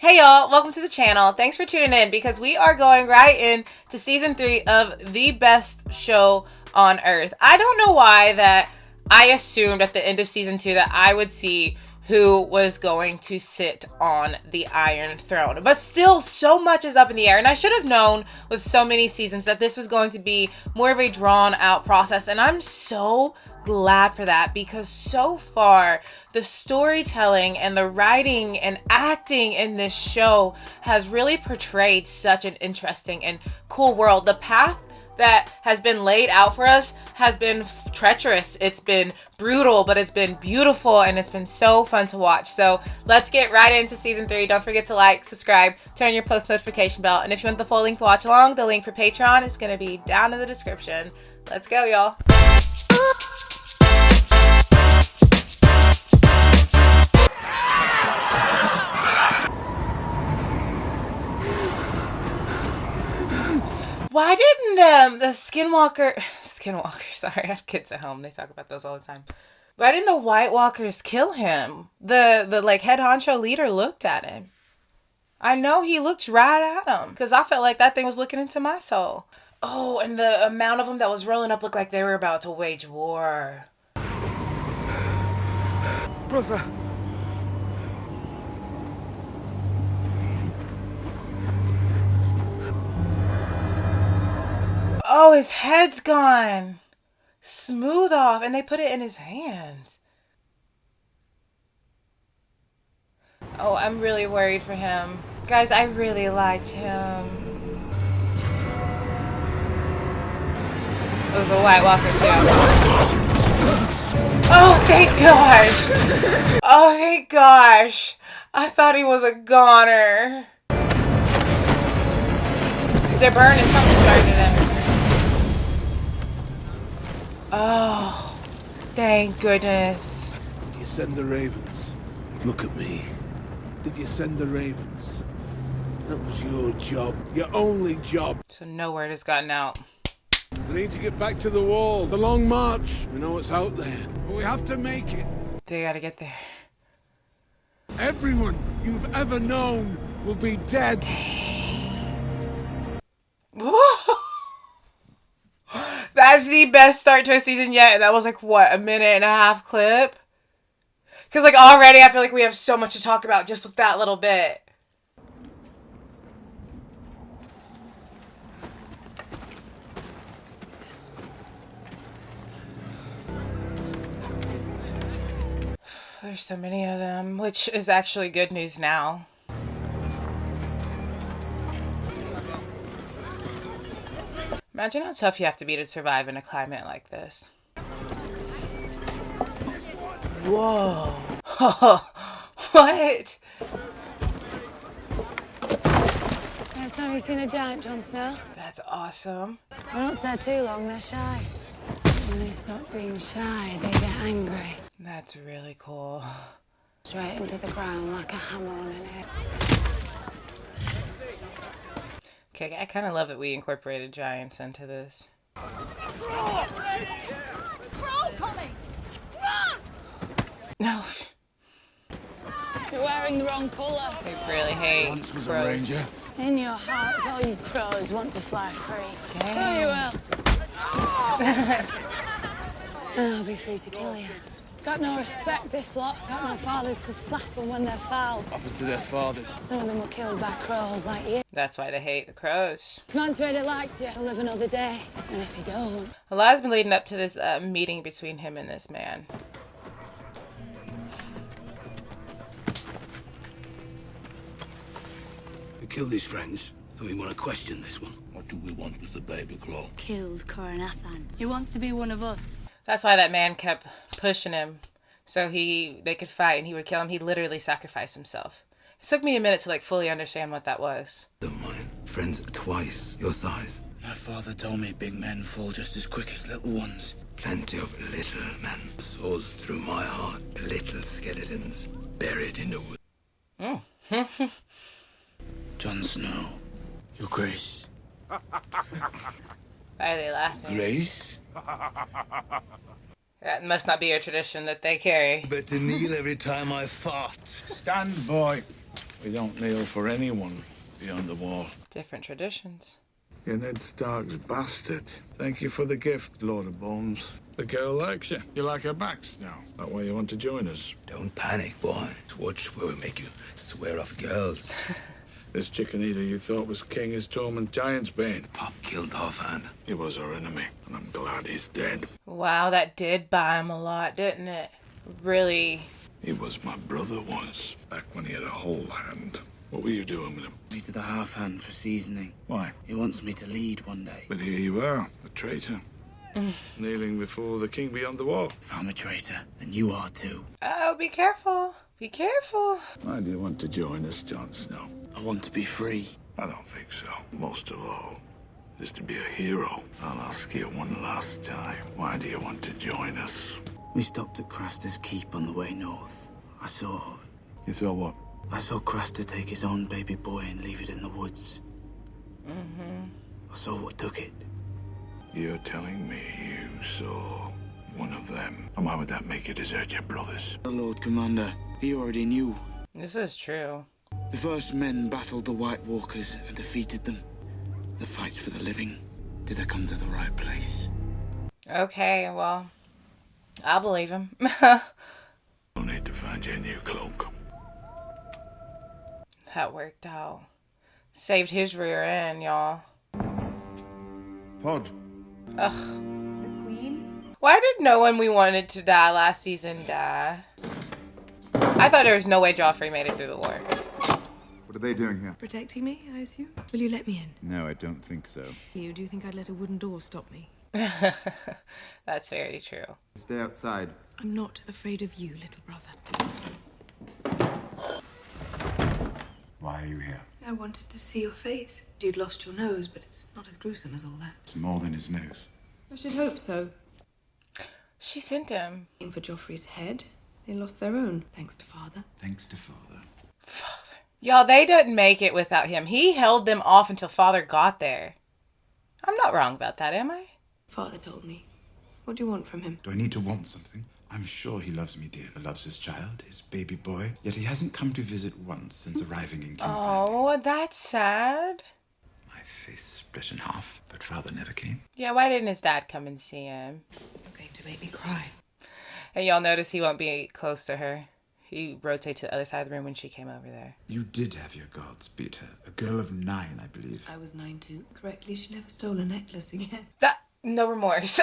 Hey y'all, welcome to the channel. Thanks for tuning in because we are going right into season 3 of the best show on earth. I don't know why that I assumed at the end of season 2 that I would see who was going to sit on the Iron Throne. But still, so much is up in the air. And I should have known with so many seasons that this was going to be more of a drawn out process. And I'm so glad for that because so far the storytelling and the writing and acting in this show has really portrayed such an interesting and cool world. The path that has been laid out for us has been treacherous. It's been brutal, but it's been beautiful and it's been so fun to watch. So let's get right into season 3. Don't forget to like, subscribe, turn on your post notification bell. And if you want the full link to watch along, the link for Patreon is going to be down in the description. Let's go, y'all. Why didn't the Skinwalker, sorry, I have kids at home. They talk about those all the time. Why didn't the White Walkers kill him? The like head honcho leader looked at him. I know he looked right at him because I felt like that thing was looking into my soul. Oh, and the amount of them that was rolling up looked like they were about to wage war. Brother. Oh, his head's gone. Smooth off, and they put it in his hands. Oh, I'm really worried for him. Guys, I really liked him. It was a White Walker too. Oh, thank gosh. Oh, thank gosh. I thought he was a goner. They're burning, something's burning him. Oh, thank goodness. Did you send the ravens? Look at me. Did you send the ravens? That was your job. Your only job. So no word has gotten out. We need to get back to the wall. The long march. We know what's out there. But we have to make it. They gotta get there. Everyone you've ever known will be dead. That's the best start to a season yet. And that was like, what, a minute and a half clip? Because like already I feel like we have so much to talk about just with that little bit. There's so many of them, which is actually good news now. Imagine how tough you have to be to survive in a climate like this. Whoa. What? First time you've seen a giant, Jon Snow? That's awesome. I don't stay too long, they're shy. When they stop being shy, they get angry. That's really cool. Straight into the ground like a hammer on an egg. Okay, I kind of love that we incorporated giants into this. No. You're wearing the wrong colour. They really hate Once was a crows. ranger. In your hearts, all you crows want to fly free. Dang. So you will. And I'll be free to kill you. Got no respect, this lot. Got no fathers to slap them when they're foul. Up to their fathers. Some of them were killed by crows like you. That's why they hate the crows. If man's really likes you, he'll live another day. And if he don't... A lot has been leading up to this meeting between him and this man. We killed his friends, so we want to question this one. What do we want with the baby claw? Killed Coronathan. He wants to be one of us. That's why that man kept pushing him so they could fight and he would kill him. He literally sacrificed himself. It took me a minute to like fully understand what that was. Don't mind. Friends twice your size. My father told me big men fall just as quick as little ones. Plenty of little men. Swords through my heart. Little skeletons buried in the wood. Jon Snow, Your Grace. Why are they laughing? Grace? That must not be a tradition that they carry. Better kneel every time I fart. Stand, boy. We don't kneel for anyone beyond the wall. Different traditions. You're Ned Stark's bastard. Thank you for the gift, Lord of Bones. The girl likes you. You like her backs now. That why you want to join us? Don't panic, boy. Watch where we make you swear off girls. This chicken eater you thought was king is Tormund Giantsbane. Pop killed Halfhand. He was our enemy, and I'm glad he's dead. Wow, that did buy him a lot, didn't it? Really. He was my brother once, back when he had a whole hand. What were you doing with him? Me to the half hand for seasoning. Why? He wants me to lead one day. But here you are, a traitor. Kneeling before the king beyond the wall. If I'm a traitor, then you are too. Oh, be careful. Be careful. Why do you want to join us, Jon Snow? I want to be free. I don't think so. Most of all, is to be a hero. I'll ask you one last time. Why do you want to join us? We stopped at Craster's Keep on the way north. I saw... You saw what? I saw Craster take his own baby boy and leave it in the woods. I saw what took it. You're telling me you saw one of them? And why would that make you desert your brothers? The Lord Commander, he already knew. This is true. The first men battled the White Walkers and defeated them. The fights for the living. Did I come to the right place? Okay, well, I'll believe him. You'll need to find your new cloak. That worked out. Saved his rear end, y'all. Pod. Ugh. The queen? Why did no one we wanted to die last season die? I thought there was no way Joffrey made it through the war. What are they doing here? Protecting me, I assume? Will you let me in? No, I don't think so. Do you think I'd let a wooden door stop me? That's very true. Stay outside. I'm not afraid of you, little brother. Why are you here? I wanted to see your face. You'd lost your nose, but it's not as gruesome as all that. It's more than his nose. I should hope so. She sent him. In for Joffrey's head, they lost their own, thanks to father. Thanks to father. Y'all, they didn't make it without him. He held them off until father got there. I'm not wrong about that, am I? Father told me. What do you want from him? Do I need to want something? I'm sure he loves me dear. He loves his child, his baby boy. Yet he hasn't come to visit once since arriving in King's Landing. Oh, that's sad. My face split in half, but father never came. Yeah, why didn't his dad come and see him? You're going to make me cry. And y'all notice he won't be close to her. He rotated to the other side of the room when she came over there. You did have your gods beat her. A girl of 9, I believe. I was 9 too. Correctly, she never stole a necklace again. No remorse.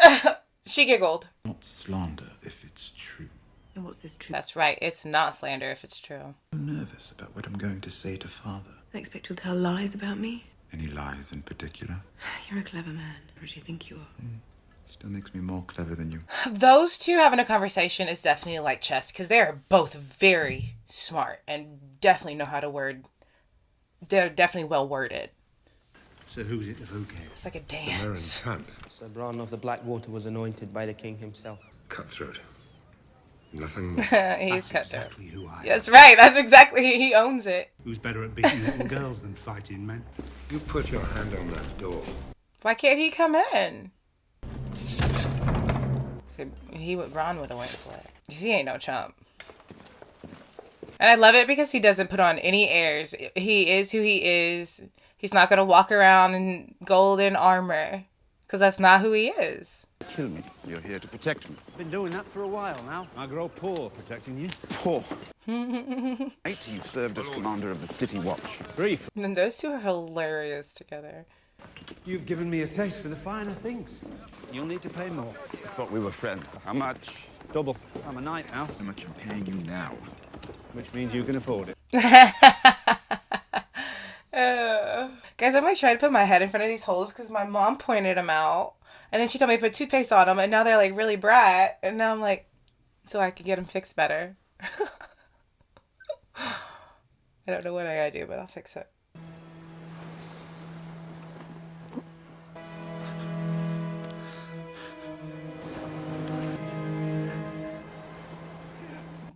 She giggled. Not slander if it's true. And what's this truth? That's right. It's not slander if it's true. I'm nervous about what I'm going to say to father. I expect you'll tell lies about me? Any lies in particular? You're a clever man. Or do you think you are? Still makes me more clever than you. Those two having a conversation is definitely like chess because they are both very smart and definitely know how to word. They're definitely well worded. So who's it of who came? It's like a dance. Sir Bronn of the Blackwater was anointed by the king himself. Cutthroat. Nothing more. He's That's cutthroat. exactly who I am. That's right. That's exactly, he owns it. Who's better at beating little girls than fighting men? You put your hand on that door. Why can't he come in? So Ron would have went for it. He ain't no chump. And I love it because he doesn't put on any airs. He is who he is. He's not going to walk around in golden armor. Because that's not who he is. Kill me. You're here to protect me. Been doing that for a while now. I grow poor protecting you. Poor. You've served as commander of the City Watch. Brief. And those two are hilarious together. You've given me a taste for the finer things. You'll need to pay more. Thought we were friends. How much? Double. I'm a knight now. How much I'm paying you now? Which means you can afford it. Guys, I'm like trying to put my head in front of these holes because my mom pointed them out. And then she told me to put toothpaste on them. And now they're like really bright. And now I'm like, so I can get them fixed better. I don't know what I gotta do, but I'll fix it.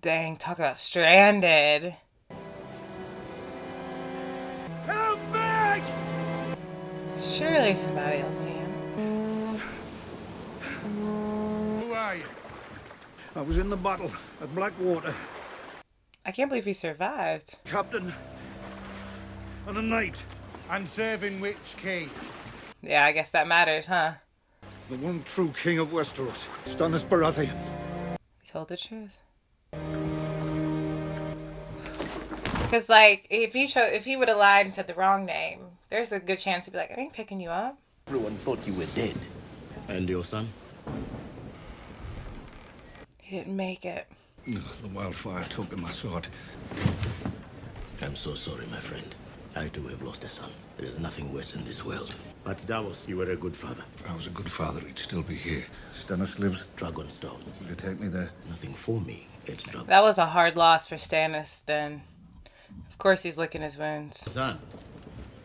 Dang, talk about stranded. Help me! Surely somebody will see him. Who are you? I was in the battle at Blackwater. I can't believe he survived. Captain, on a knight, and serving which king? Yeah, I guess that matters, huh? The one true king of Westeros, Stannis Baratheon. He told the truth. Because, like, if he would have lied and said the wrong name, there's a good chance he'd be like, I ain't picking you up. Everyone thought you were dead. And your son? He didn't make it. No, the wildfire took my sword. I'm so sorry, my friend. I too have lost a son. There is nothing worse in this world. But Davos, you were a good father. If I was a good father, he'd still be here. Stannis lives. Dragonstone. Will you take me there? Nothing for me at Dragon. That was a hard loss for Stannis then. Of course he's licking his wounds. Son,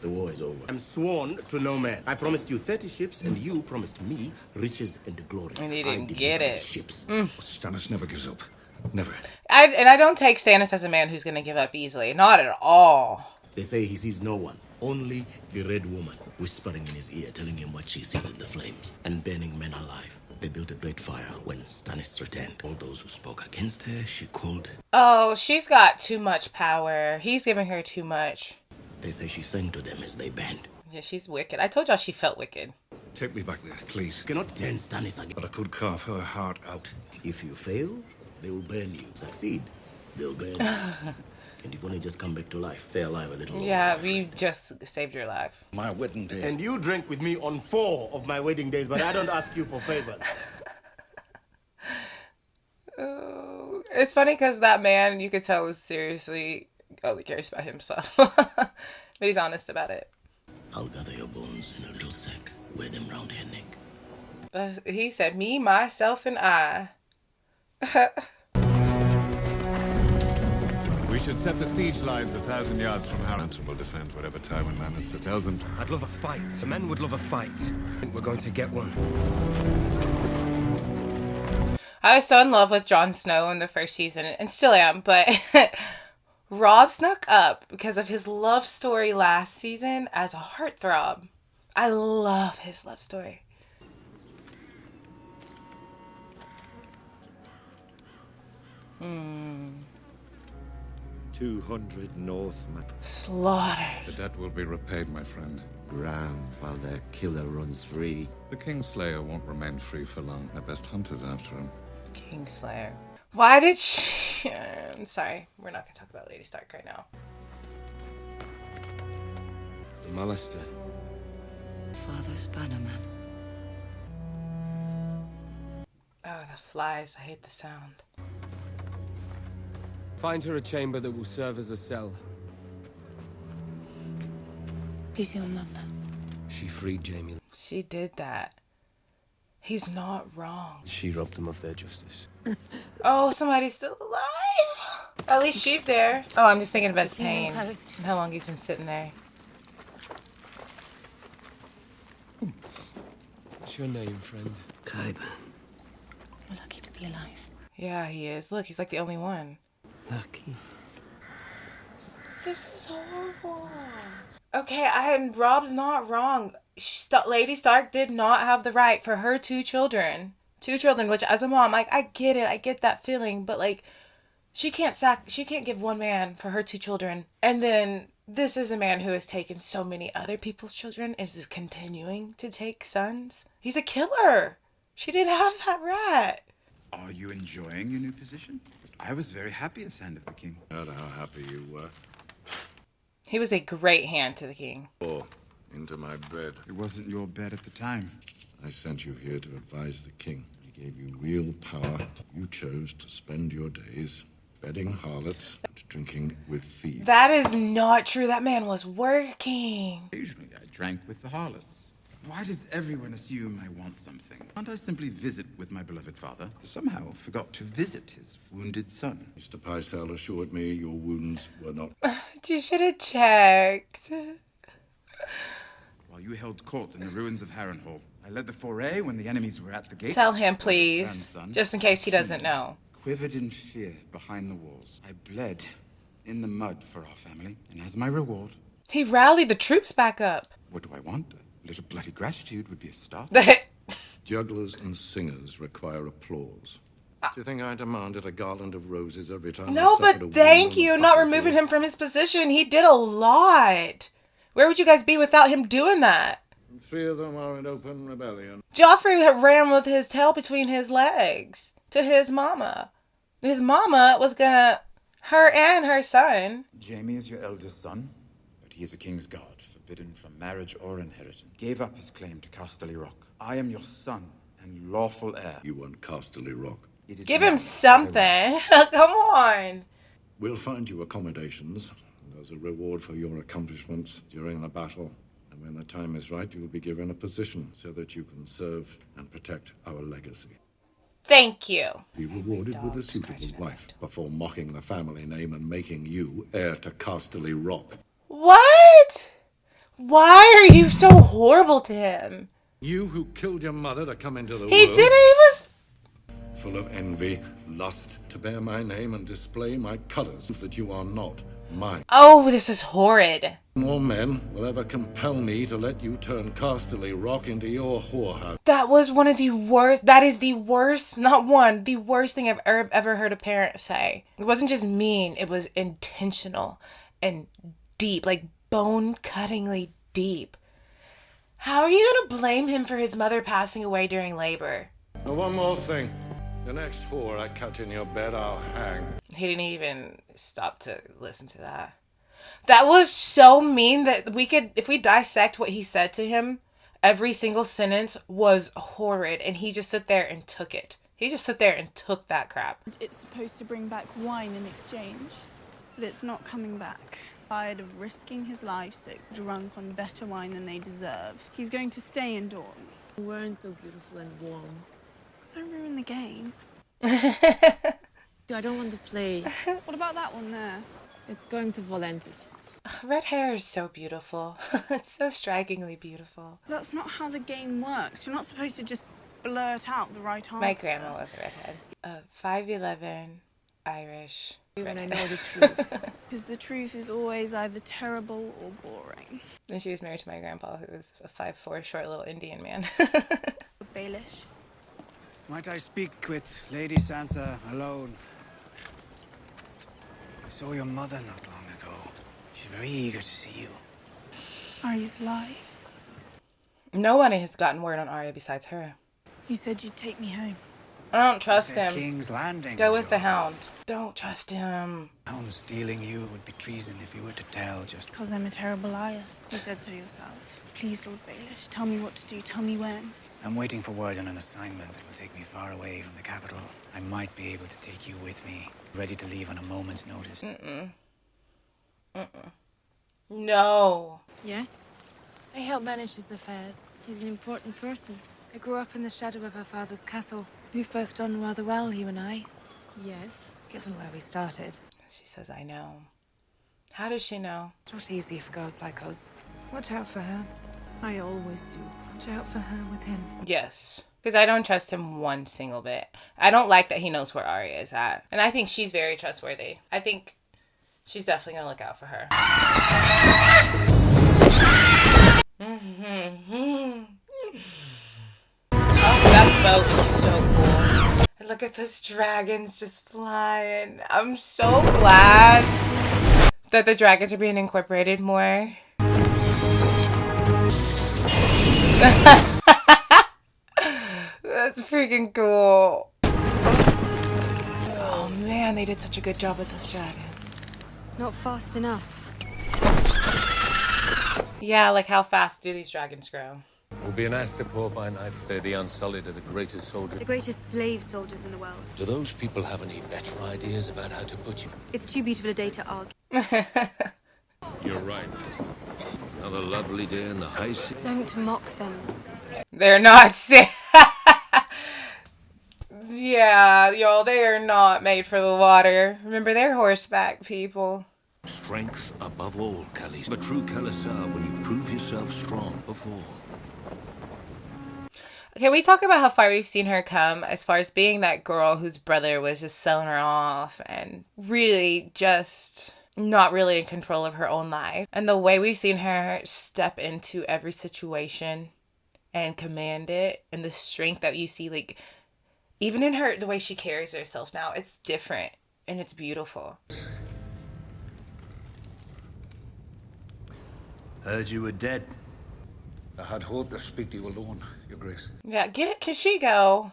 the war is over. I'm sworn to no man. I promised you 30 ships, and you promised me riches and glory. And he didn't get it. Ships. Stannis never gives up. Never. I don't take Stannis as a man who's going to give up easily. Not at all. They say he sees no one. Only the Red Woman, whispering in his ear, telling him what she sees in the flames, and burning men alive. They built a great fire when Stannis returned. All those who spoke against her, she called. Oh, she's got too much power. He's giving her too much. They say she sang to them as they burned. Yeah, she's wicked. I told y'all she felt wicked. Take me back there, please. You cannot turn Stannis again. But I could carve her heart out. If you fail, they will burn you. Succeed, they'll burn you. And you've only just come back to life. Stay alive a little longer. Yeah, we just saved your life. My wedding day. And you drank with me on 4 of my wedding days, but I don't ask you for favors. Oh, it's funny because that man, you could tell, is seriously only cares about himself. But he's honest about it. I'll gather your bones in a little sack. Wear them round her neck. He said, me, myself, and I. We should set the siege lines 1,000 yards from Harrington. Will defend whatever Tywin Lannister tells them. I'd love a fight. The men would love a fight. I think we're going to get one. I was so in love with Jon Snow in the first season, and still am, but Robb snuck up because of his love story last season as a heartthrob. I love his love story. Hmm. 200 Northmen. Slaughtered. The debt will be repaid, my friend. Drowned while their killer runs free. The Kingslayer won't remain free for long. Their best hunter's after him. Kingslayer. Why did she... I'm sorry. We're not going to talk about Lady Stark right now. The Molester. Father's bannerman. Oh, the flies. I hate the sound. Find her a chamber that will serve as a cell. He's your mother. She freed Jaime. She did that. He's not wrong. She robbed them of their justice. Oh, somebody's still alive. At least she's there. Oh, I'm just thinking about his pain. And how long he's been sitting there. What's your name, friend? Qyburn. We're lucky to be alive. Yeah, he is. Look, he's like the only one. Lucky. This is horrible. Okay, Robb's not wrong. Lady Stark did not have the right for her two children, which as a mom, like, I get it. I get that feeling, but like, she can't give one man for her two children. And then this is a man who has taken so many other people's children, is continuing to take sons. He's a killer. She didn't have that right. Are you enjoying your new position? I was very happy as Hand of the King. Heard how happy you were. He was a great hand to the king. Oh, into my bed. It wasn't your bed at the time. I sent you here to advise the king. He gave you real power. You chose to spend your days bedding harlots and drinking with thieves. That is not true. That man was working. Occasionally I drank with the harlots. Why does everyone assume I want something? Can't I simply visit with my beloved father? Somehow forgot to visit his wounded son. Mr. Pycelle assured me your wounds were not... You should have checked. While you held court in the ruins of Harrenhal, I led the foray when the enemies were at the gate. Tell him, please, just in case he doesn't know. Quivered in fear behind the walls. I bled in the mud for our family, and as my reward... He rallied the troops back up. What do I want? A little bloody gratitude would be a start. Jugglers and singers require applause. Do you think I demanded a garland of roses every time? No, but thank you, not removing him from his position. He did a lot. Where would you guys be without him doing that? 3 of them are in open rebellion. Joffrey ran with his tail between his legs to his mama. His mama was gonna... Her and her son. Jaime is your eldest son, but he is a king's guard, forbidden from marriage or inheritance. Gave up his claim to Casterly Rock. I am your son and lawful heir. You want Casterly Rock? Give him something. Come on. We'll find you accommodations as a reward for your accomplishments during the battle. And when the time is right, you will be given a position so that you can serve and protect our legacy. Thank you. Be rewarded with a suitable wife before mocking the family name and making you heir to Casterly Rock. What? Why are you so horrible to him? You who killed your mother to come into the world. He didn't. He was full of envy, lust to bear my name and display my colors that you are not mine. Oh, this is horrid. No men will ever compel me to let you turn Casterly Rock into your whorehouse. That was one of the worst. That is the worst, not one, the worst thing I've ever heard a parent say. It wasn't just mean, it was intentional and deep, like bone-cuttingly deep. How are you going to blame him for his mother passing away during labor? Now, one more thing. The next whore I cut in your bed, I'll hang. He didn't even stop to listen to that. That was so mean that we could, if we dissect what he said to him, every single sentence was horrid, and he just sat there and took it. He just sat there and took that crap. It's supposed to bring back wine in exchange, but it's not coming back. Tired of risking his life sick, drunk on better wine than they deserve. He's going to stay in Dorne. You weren't so beautiful and warm. Don't ruin the game. I don't want to play. What about that one there? It's going to Volantis. Red hair is so beautiful. It's so strikingly beautiful. That's not how the game works. You're not supposed to just blurt out the right answer. My grandma was a redhead. 5'11", Irish. When I know the truth. Because the truth is always either terrible or boring. Then she was married to my grandpa, who was a 5'4", short little Indian man. Baelish. Might I speak with Lady Sansa alone? I saw your mother not long ago. She's very eager to see you. Arya's alive. No one has gotten word on Arya besides her. You said you'd take me home. I don't trust him. King's Landing. Go with the Hound. Don't trust him. Hound stealing you would be treason if you were to tell just... Because I'm a terrible liar. You said so yourself. Please, Lord Baelish, tell me what to do. Tell me when. I'm waiting for word on an assignment that will take me far away from the capital. I might be able to take you with me, ready to leave on a moment's notice. No. Yes? I help manage his affairs. He's an important person. I grew up in the shadow of our father's castle. We've both done rather well, you and I. Yes, given where we started. She says, I know. How does she know? It's not easy for girls like us. Watch out for her. I always do. Watch out for her with him. Yes. Because I don't trust him one single bit. I don't like that he knows where Arya is at. And I think she's very trustworthy. I think she's definitely going to look out for her. Oh, that boat is so cool. And look at those dragons just flying. I'm so glad that the dragons are being incorporated more. That's freaking cool. Oh man, they did such a good job with those dragons. Not fast enough. Yeah, like how fast do these dragons grow? We'll be an ass to pour by knife. They're the Unsullied are the greatest soldiers. The greatest slave soldiers in the world. Do those people have any better ideas about how to butcher? It's too beautiful a day to argue. You're right. Another lovely day in the high sea. Don't mock them. They're not Yeah, y'all, they are not made for the water. Remember, they're horseback people. Strength above all, Khaleesi. A true Khaleesi when you prove yourself strong before. Can we talk about how far we've seen her come as far as being that girl whose brother was just selling her off and really just not really in control of her own life? And the way we've seen her step into every situation and command it, and the strength that you see, like, Even in the way she carries herself now, it's different and it's beautiful. Heard you were dead. I had hoped to speak to you alone, Your Grace. Yeah, can she go?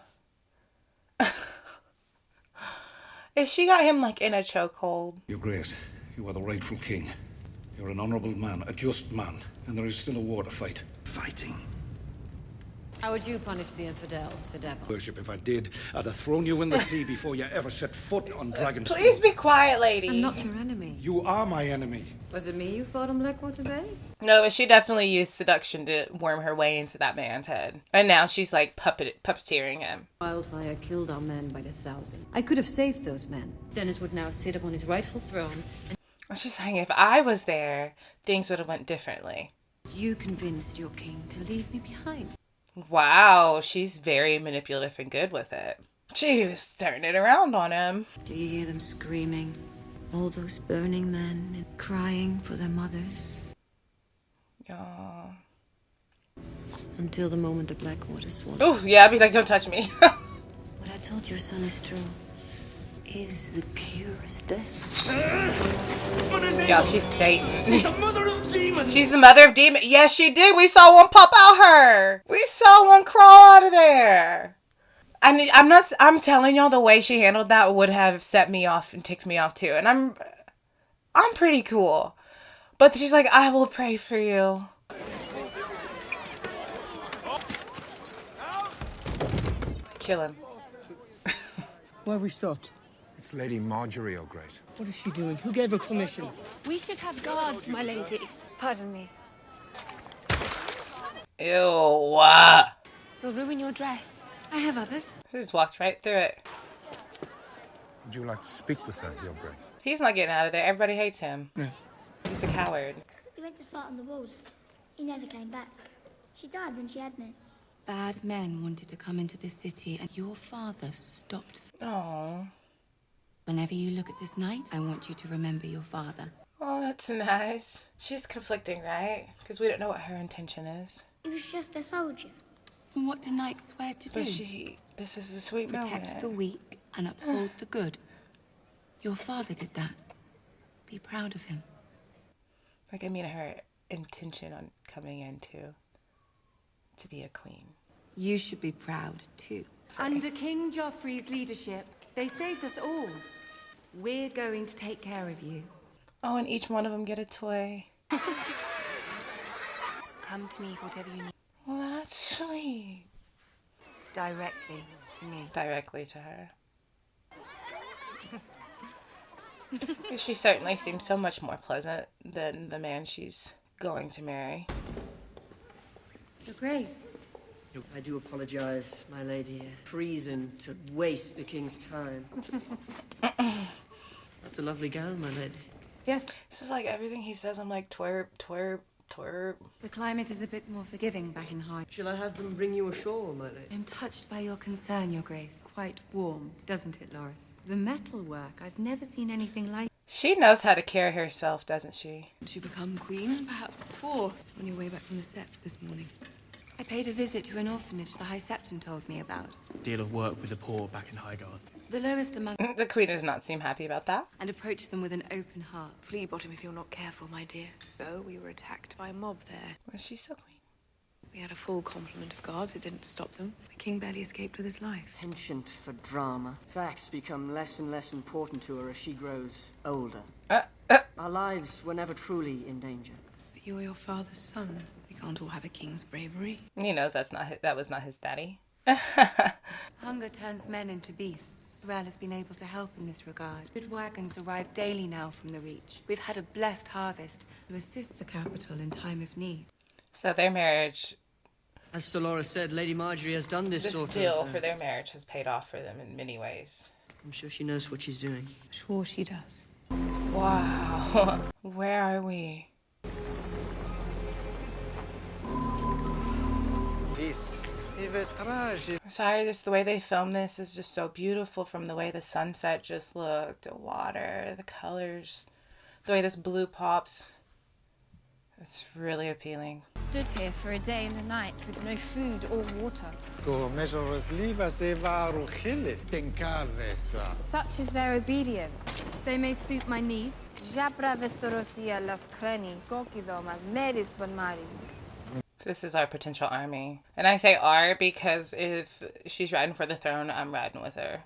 Is she got him like in a chokehold? Your Grace, you are the rightful king. You're an honorable man, a just man, and there is still a war to fight. Fighting. How would you punish the infidels, Sir Devil? Worship, if I did, I'd have thrown you in the sea before you ever set foot on Dragon's Please be quiet, lady. I'm not your enemy. You are my enemy. Was it me you fought on Blackwater Bay? No, but she definitely used seduction to worm her way into that man's head. And now she's like puppeteering him. Wildfire killed our men by the 1,000. I could have saved those men. Stannis would now sit upon his rightful throne. And I was just saying, if I was there, things would have went differently. you convinced your king to leave me behind. Wow, she's very manipulative and good with it. She was turning it around on him. Do you hear them screaming? All those burning men crying for their mothers. Yeah. Until the moment the Blackwater swallowed. Oh, yeah, I'd be like, don't touch me. What I told your son is true. Is the purest death. Yeah, she's Satan. She's the mother of demons. She's the mother of demons. Yes, she did. We saw one pop out her. We saw one crawl out of there. I'm telling y'all, the way she handled that would have set me off and ticked me off too. And I'm pretty cool. But she's like, I will pray for you. Kill him. Why have we stopped? It's Lady Margaery, Your Grace. What is she doing? Who gave her permission? We should have guards, my lady. Pardon me. Ew. You'll ruin your dress. I have others. He just walked right through it. Would you like to speak with her, Your Grace? He's not getting out of there. Everybody hates him. Yeah. He's a coward. He went to fight on the walls. He never came back. She died when she had me. Bad men wanted to come into this city, and your father stopped them. Oh. Whenever you look at this night, I want you to remember your father. Oh, that's nice. She's conflicting, right? Because we don't know what her intention is. He was just a soldier. And what did knights swear to do? But this is a sweet moment. Protect the weak and uphold the good. Your father did that. Be proud of him. Like, I mean, her intention on coming in to be a queen. You should be proud, too. Under King Joffrey's leadership, they saved us all. We're going to take care of you. Oh, and each one of them get a toy. Come to me for whatever you need. Well, that's sweet. Directly to me. Directly to her. She certainly seems so much more pleasant than the man she's going to marry. Your Grace. I do apologize, my lady. Treason to waste the king's time. That's a lovely gown, my lady. Yes. This is like everything he says. I'm like, twerp, twerp, twerp. The climate is a bit more forgiving back in High. Shall I have them bring you a shawl, my lady? I'm touched by your concern, Your Grace. Quite warm, doesn't it, Loris? The metalwork, I've never seen anything like. She knows how to carry herself, doesn't she? Did you become queen, perhaps before, on your way back from the Sept this morning? I paid a visit to an orphanage the High Septon told me about. Deal of work with the poor back in Highgarden. The lowest among... The queen does not seem happy about that. And approach them with an open heart. Flea bottom if you're not careful, my dear. Oh, we were attacked by a mob there. Was she still queen? We had a full complement of guards. It didn't stop them. The king barely escaped with his life. Penchant for drama. Facts become less and less important to her as she grows older. Our lives were never truly in danger. But you're your father's son. We can't all have a king's bravery. He knows that was not his daddy. Hunger turns men into beasts. Ral has been able to help in this regard. Good wagons arrive daily now from the Reach. We've had a blessed harvest to assist the capital in time of need. So their marriage... As Dolores said, Lady Margaery has done this sort of... This deal for their marriage has paid off for them in many ways. I'm sure she knows what she's doing. Sure she does. Wow. Where are we? Sorry, just the way they filmed this is just so beautiful, from the way the sunset just looked, the water, the colors, the way this blue pops. It's really appealing. stood here for a day and a night with no food or water. Such is their obedience. They may suit my needs. This is our potential army. And I say our because if she's riding for the throne, I'm riding with her.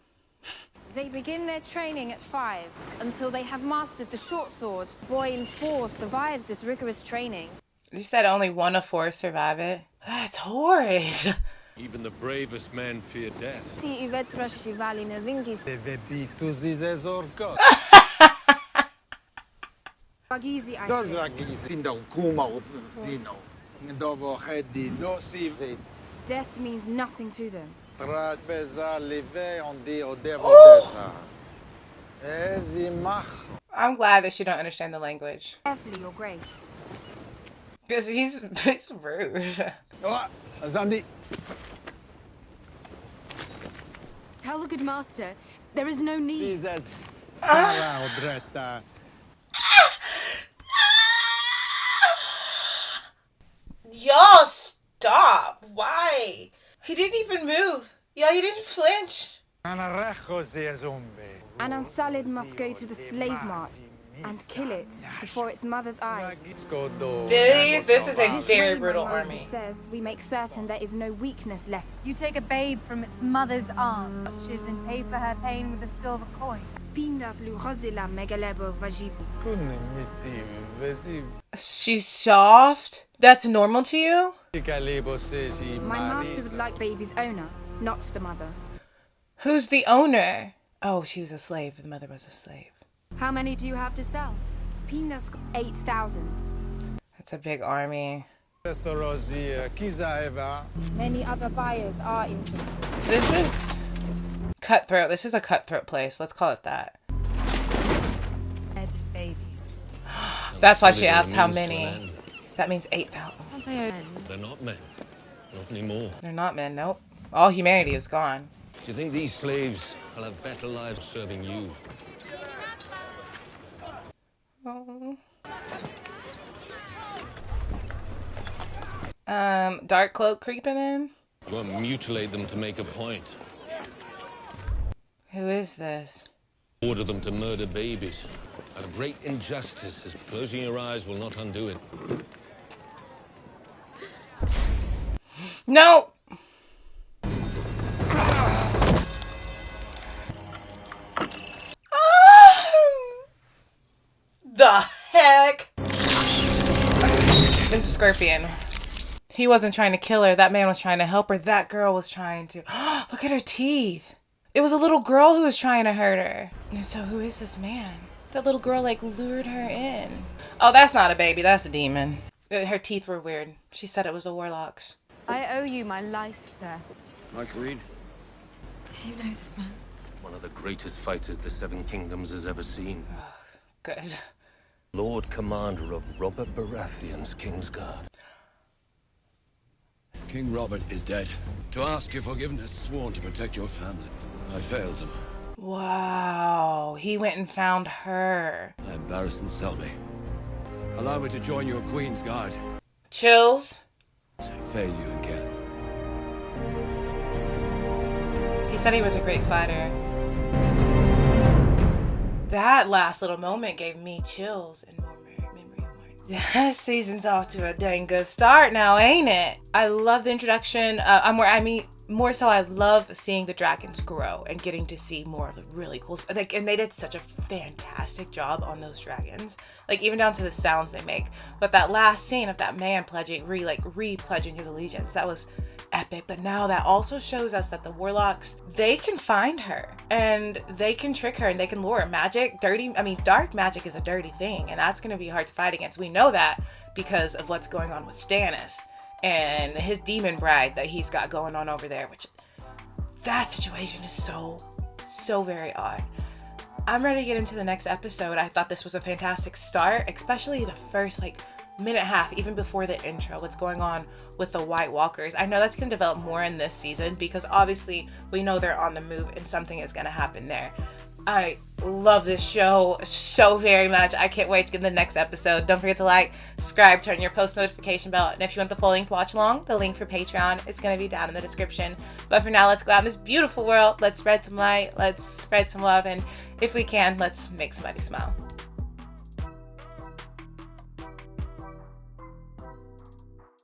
They begin their training at 5 until they have mastered the short sword. Boy in 4 survives this rigorous training. You said only 1 of 4 survive it? That's horrid. Even the bravest men fear death. Death means nothing to them. I'm glad that she don't understand the language. Carefully, Your Grace. Because he's rude. Tell the good master, there is no need. Y'all stop. Why? He didn't even move. Yeah, he didn't flinch. An Unsullied must go to the slave mart and kill it before its mother's eyes. This is a very brutal army. Says we make certain there is no weakness left. You take a babe from its mother's arms and pay for her pain with a silver coin. She's soft? That's normal to you? My master would like baby's owner, not the mother. Who's the owner? Oh, she was a slave. The mother was a slave. How many do you have to sell? 8,000. That's a big army. Many other buyers are interested. This is cutthroat. This is a cutthroat place. Let's call it that. Dead babies. That's why she asked how many. That means 8,000. They're not men. Not anymore. They're not men, nope. All humanity is gone. Do you think these slaves will have better lives serving you? Oh. Dark cloak creeping in. You won't mutilate them to make a point. Who is this? Order them to murder babies. A great injustice, as closing your eyes will not undo it. No! The heck? This is Scorpion. He wasn't trying to kill her. That man was trying to help her. That girl was trying to... Look at her teeth. It was a little girl who was trying to hurt her. And so who is this man? That little girl like lured her in. Oh, that's not a baby. That's a demon. Her teeth were weird. She said it was the warlocks. I owe you my life, sir. Margaery. You know this man? One of the greatest fighters the Seven Kingdoms has ever seen. Good. Lord Commander of Robert Baratheon's Kingsguard. King Robert is dead. To ask your forgiveness, sworn to protect your family. I failed him. Wow. He went and found her. I am Barristan Selmy. Allow me to join your Queen's Guard. Chills. I fail you again. He said he was a great fighter. That last little moment gave me chills and more memory of Martin. This season's off to a dang good start now, ain't it? I love the introduction. More so I love seeing the dragons grow and getting to see more of the really cool stuff. Like, and they did such a fantastic job on those dragons. Like, even down to the sounds they make. But that last scene of that man pledging, re-pledging his allegiance, that was epic. But now that also shows us that the warlocks, they can find her and they can trick her and they can lure her. Dark magic is a dirty thing, and that's going to be hard to fight against. We know that because of what's going on with Stannis and his demon bride that he's got going on over there, which that situation is so very odd. I'm ready to get into the next episode. I thought this was a fantastic start, especially the first minute and a half, even before the intro, what's going on with the White Walkers. I know that's going to develop more in this season because obviously we know they're on the move and something is going to happen there. I love this show so very much. I can't wait to get the next episode. Don't forget to like, subscribe, turn your post notification bell, and if you want the full length watch along, the link for Patreon is going to be down in the description. But for now, let's go out in this beautiful world. Let's spread some light. Let's spread some love. And if we can, let's make somebody smile.